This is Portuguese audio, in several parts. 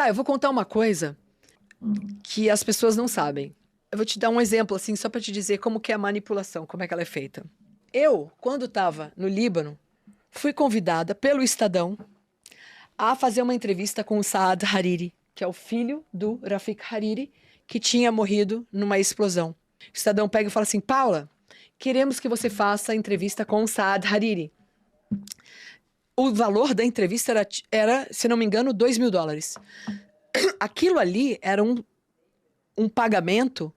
Tá, eu vou contar uma coisa que as pessoas não sabem. Eu vou te dar um exemplo, assim, só para te dizer como que é a manipulação, como é que ela é feita. Eu, quando estava no Líbano, fui convidada pelo Estadão a fazer uma entrevista com o Saad Hariri, que é o filho do Rafik Hariri, que tinha morrido numa explosão. O Estadão pega e fala assim: Paula, queremos que você faça a entrevista com o Saad Hariri. O valor da entrevista era, se não me engano, $2.000. Aquilo ali era um pagamento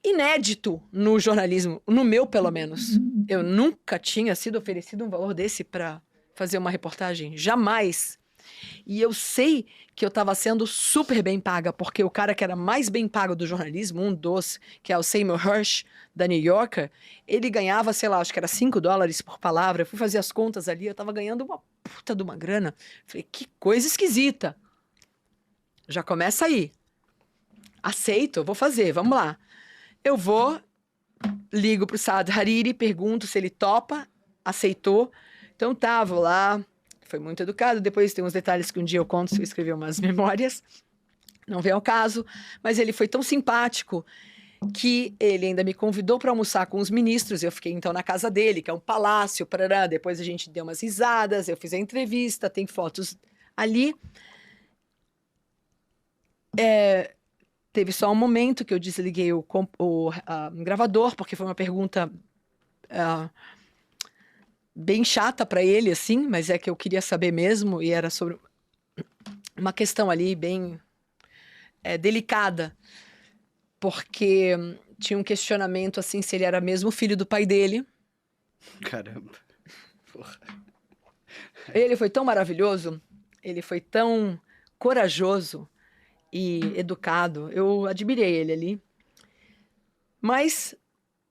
inédito no jornalismo, no meu, pelo menos. Eu nunca tinha sido oferecido um valor desse para fazer uma reportagem, jamais. E eu sei que eu estava sendo super bem paga, porque o cara que era mais bem pago do jornalismo, um dos, que é o Seymour Hersh, da New Yorker, ele ganhava, sei lá, acho que era $5 por palavra. Eu fui fazer as contas ali, eu estava ganhando uma puta de uma grana. Falei, que coisa esquisita. Já começa aí. Aceito, eu vou fazer, vamos lá. Eu vou, ligo pro Saad Hariri, pergunto se ele topa, aceitou. Então tá, vou lá, foi muito educado. Depois tem uns detalhes que um dia eu conto se eu escrever umas memórias. Não vem ao caso, mas ele foi tão simpático que ele ainda me convidou para almoçar com os ministros. Eu fiquei então na casa dele, que é um palácio, parará. Depois a gente deu umas risadas, eu fiz a entrevista, tem fotos ali. Teve só um momento que eu desliguei o gravador, porque foi uma pergunta bem chata para ele, assim, mas é que eu queria saber mesmo, e era sobre uma questão ali bem delicada, porque tinha um questionamento, assim, se ele era mesmo filho do pai dele. Caramba. Porra. Ele foi tão maravilhoso, ele foi tão corajoso e educado. Eu admirei ele ali. Mas,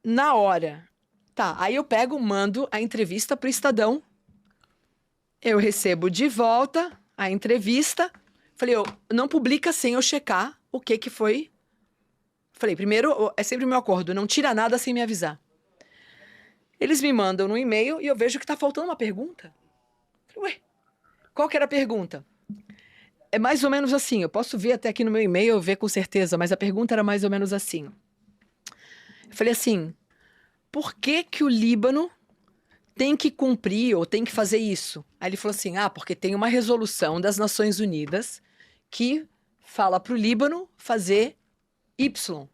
na hora... Tá, aí eu pego, mando a entrevista pro Estadão. Eu recebo de volta a entrevista. Falei, não publica sem eu checar o que foi. Falei, primeiro, é sempre o meu acordo, não tira nada sem me avisar. Eles me mandam no e-mail e eu vejo que tá faltando uma pergunta. Falei, ué, qual que era a pergunta? É mais ou menos assim, eu posso ver até aqui no meu e-mail, ver com certeza, mas a pergunta era mais ou menos assim. Eu falei assim, por que que o Líbano tem que cumprir ou tem que fazer isso? Aí ele falou assim, porque tem uma resolução das Nações Unidas que fala para o Líbano fazer Y.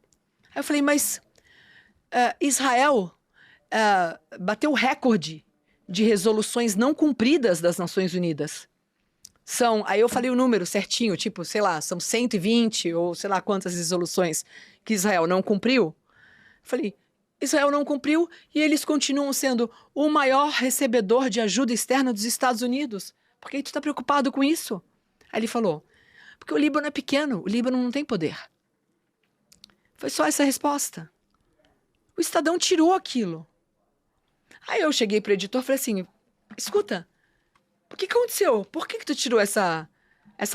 Aí eu falei, mas Israel bateu o recorde de resoluções não cumpridas das Nações Unidas. Aí eu falei o número certinho, tipo, sei lá, são 120 ou sei lá quantas resoluções que Israel não cumpriu. Falei, Israel não cumpriu e eles continuam sendo o maior recebedor de ajuda externa dos Estados Unidos. Por que tu tá preocupado com isso? Aí ele falou, porque o Líbano é pequeno, o Líbano não tem poder. Foi só essa a resposta. O Estadão tirou aquilo. Aí eu cheguei pro editor e falei assim, escuta, o que aconteceu? Por que tu tirou essa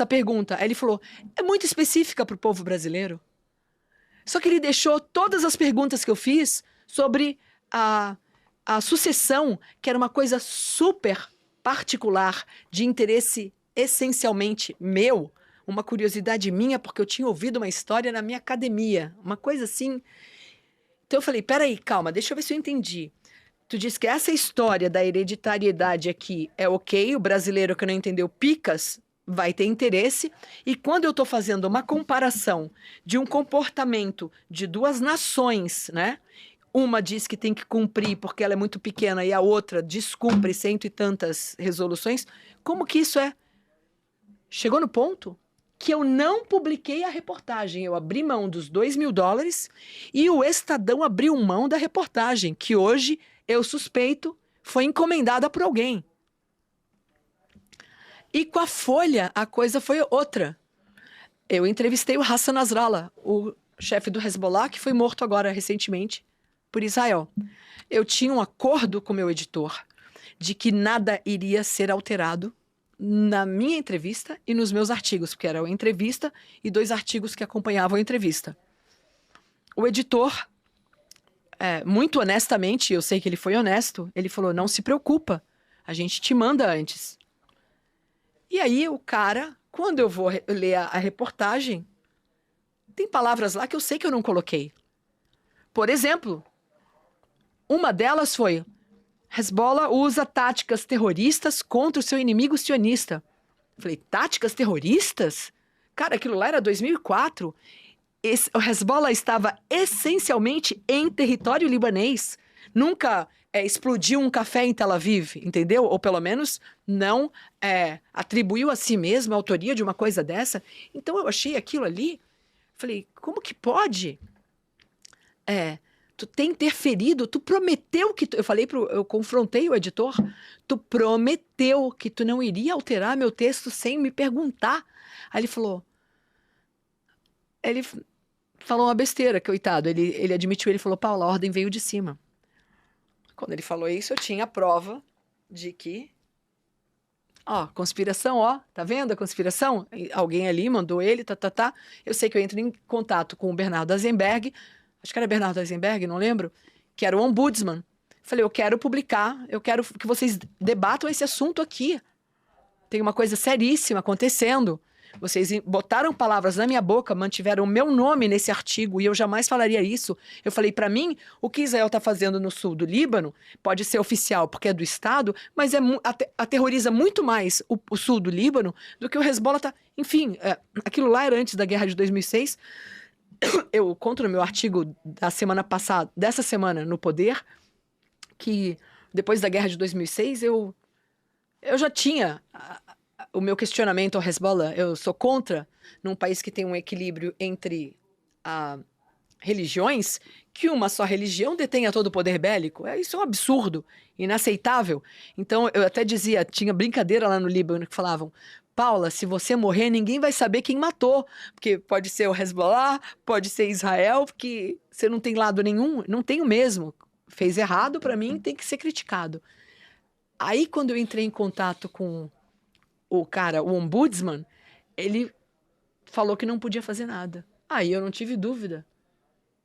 pergunta? Aí ele falou, é muito específica pro povo brasileiro. Só que ele deixou todas as perguntas que eu fiz sobre a sucessão, que era uma coisa super particular, de interesse essencialmente meu, uma curiosidade minha, porque eu tinha ouvido uma história na minha academia, uma coisa assim. Então eu falei, peraí, calma, deixa eu ver se eu entendi. Tu disse que essa história da hereditariedade aqui é ok, o brasileiro que não entendeu picas vai ter interesse, e quando eu estou fazendo uma comparação de um comportamento de duas nações, né? Uma diz que tem que cumprir porque ela é muito pequena e a outra descumpre cento e tantas resoluções, como que isso é? Chegou no ponto que eu não publiquei a reportagem, eu abri mão dos $2.000 e o Estadão abriu mão da reportagem, que hoje eu suspeito foi encomendada por alguém. E com a Folha, a coisa foi outra. Eu entrevistei o Hassan Nasrallah, o chefe do Hezbollah, que foi morto agora recentemente por Israel. Eu tinha um acordo com o meu editor de que nada iria ser alterado na minha entrevista e nos meus artigos, porque era uma entrevista e 2 artigos que acompanhavam a entrevista. O editor, muito honestamente, eu sei que ele foi honesto, ele falou, não se preocupa, a gente te manda antes. E aí o cara, Quando eu vou ler a reportagem, tem palavras lá que eu sei que eu não coloquei. Por exemplo, uma delas foi: Hezbollah usa táticas terroristas contra o seu inimigo sionista. Falei, táticas terroristas? Cara, aquilo lá era 2004. O Hezbollah estava essencialmente em território libanês. Nunca explodiu um café em Tel Aviv, entendeu? Ou pelo menos não atribuiu a si mesmo a autoria de uma coisa dessa. Então eu achei aquilo ali, falei, como que pode? Tu tem interferido, tu prometeu que eu confrontei o editor, tu prometeu que tu não iria alterar meu texto sem me perguntar. Aí ele falou uma besteira, coitado, ele admitiu, ele falou, Paula, a ordem veio de cima. Quando ele falou isso, eu tinha a prova de que, conspiração, tá vendo a conspiração? Alguém ali mandou ele, Eu sei que eu entro em contato com o Bernardo Azenberg, acho que era Bernardo Azenberg, não lembro, que era o ombudsman. Falei, eu quero publicar, eu quero que vocês debatam esse assunto aqui. Tem uma coisa seríssima acontecendo. Vocês botaram palavras na minha boca, mantiveram o meu nome nesse artigo e eu jamais falaria isso. Eu falei, para mim, o que Israel está fazendo no sul do Líbano pode ser oficial porque é do Estado, mas aterroriza muito mais o sul do Líbano do que o Hezbollah está... Enfim, aquilo lá era antes da guerra de 2006. Eu conto no meu artigo da semana passada, dessa semana, no Poder, que depois da guerra de 2006, eu já tinha o meu questionamento ao Hezbollah. Eu sou contra, num país que tem um equilíbrio entre religiões, que uma só religião detenha todo o poder bélico. Isso é um absurdo, inaceitável. Então, eu até dizia, tinha brincadeira lá no Líbano que falavam, Paula, se você morrer, ninguém vai saber quem matou, porque pode ser o Hezbollah, pode ser Israel, porque você não tem lado nenhum, não tenho mesmo. Fez errado, para mim, tem que ser criticado. Aí, quando eu entrei em contato com o ombudsman, ele falou que não podia fazer nada. Aí eu não tive dúvida.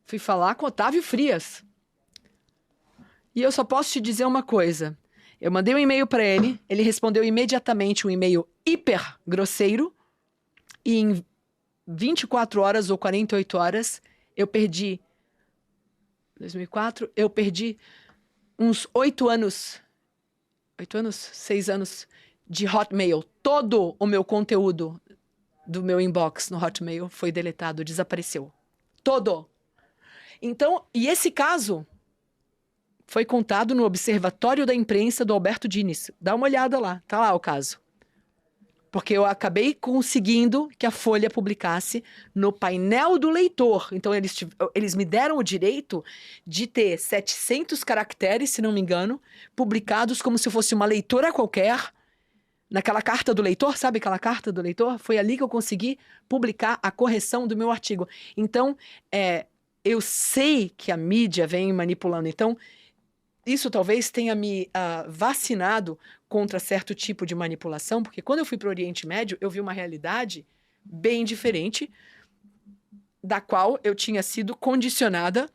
Fui falar com Otávio Frias. E eu só posso te dizer uma coisa. Eu mandei um e-mail para ele respondeu imediatamente um e-mail hiper grosseiro, e em 24 horas ou 48 horas, eu perdi 2004, eu perdi uns 8 anos, 6 anos de Hotmail. Todo o meu conteúdo do meu inbox no Hotmail foi deletado, desapareceu. Todo. Então, e esse caso foi contado no Observatório da Imprensa do Alberto Diniz. Dá uma olhada lá, tá lá o caso. Porque eu acabei conseguindo que a Folha publicasse no painel do leitor. Então, eles me deram o direito de ter 700 caracteres, se não me engano, publicados como se fosse uma leitora qualquer, naquela carta do leitor, sabe aquela carta do leitor? Foi ali que eu consegui publicar a correção do meu artigo. Então, eu sei que a mídia vem manipulando. Então, isso talvez tenha me vacinado contra certo tipo de manipulação, porque quando eu fui para o Oriente Médio, eu vi uma realidade bem diferente da qual eu tinha sido condicionada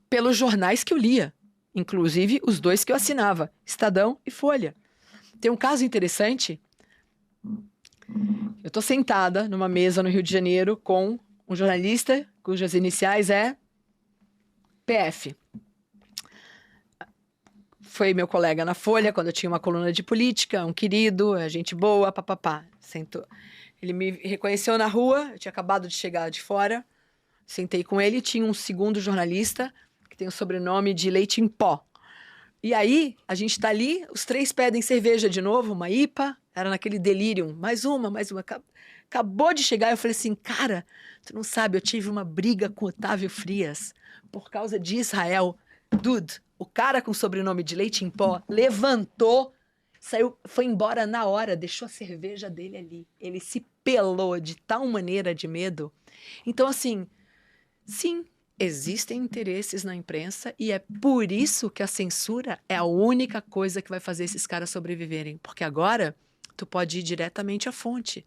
pelos jornais que eu lia, inclusive os 2 que eu assinava, Estadão e Folha. Tem um caso interessante. Eu estou sentada numa mesa no Rio de Janeiro com um jornalista cujas iniciais é PF. Foi meu colega na Folha, quando eu tinha uma coluna de política, um querido, gente boa, papapá. Sentou. Ele me reconheceu na rua, eu tinha acabado de chegar de fora, sentei com ele, tinha um segundo jornalista, que tem o sobrenome de Leite em Pó. E aí, a gente tá ali, os 3 pedem cerveja de novo, uma IPA, era naquele delírio, mais uma. Acabou de chegar, eu falei assim, cara, tu não sabe, eu tive uma briga com Otávio Frias por causa de Israel. Dude, o cara com o sobrenome de Leite em Pó levantou, saiu, foi embora na hora, deixou a cerveja dele ali. Ele se pelou de tal maneira de medo. Então, assim, sim, existem interesses na imprensa e é por isso que a censura é a única coisa que vai fazer esses caras sobreviverem. Porque agora tu pode ir diretamente à fonte.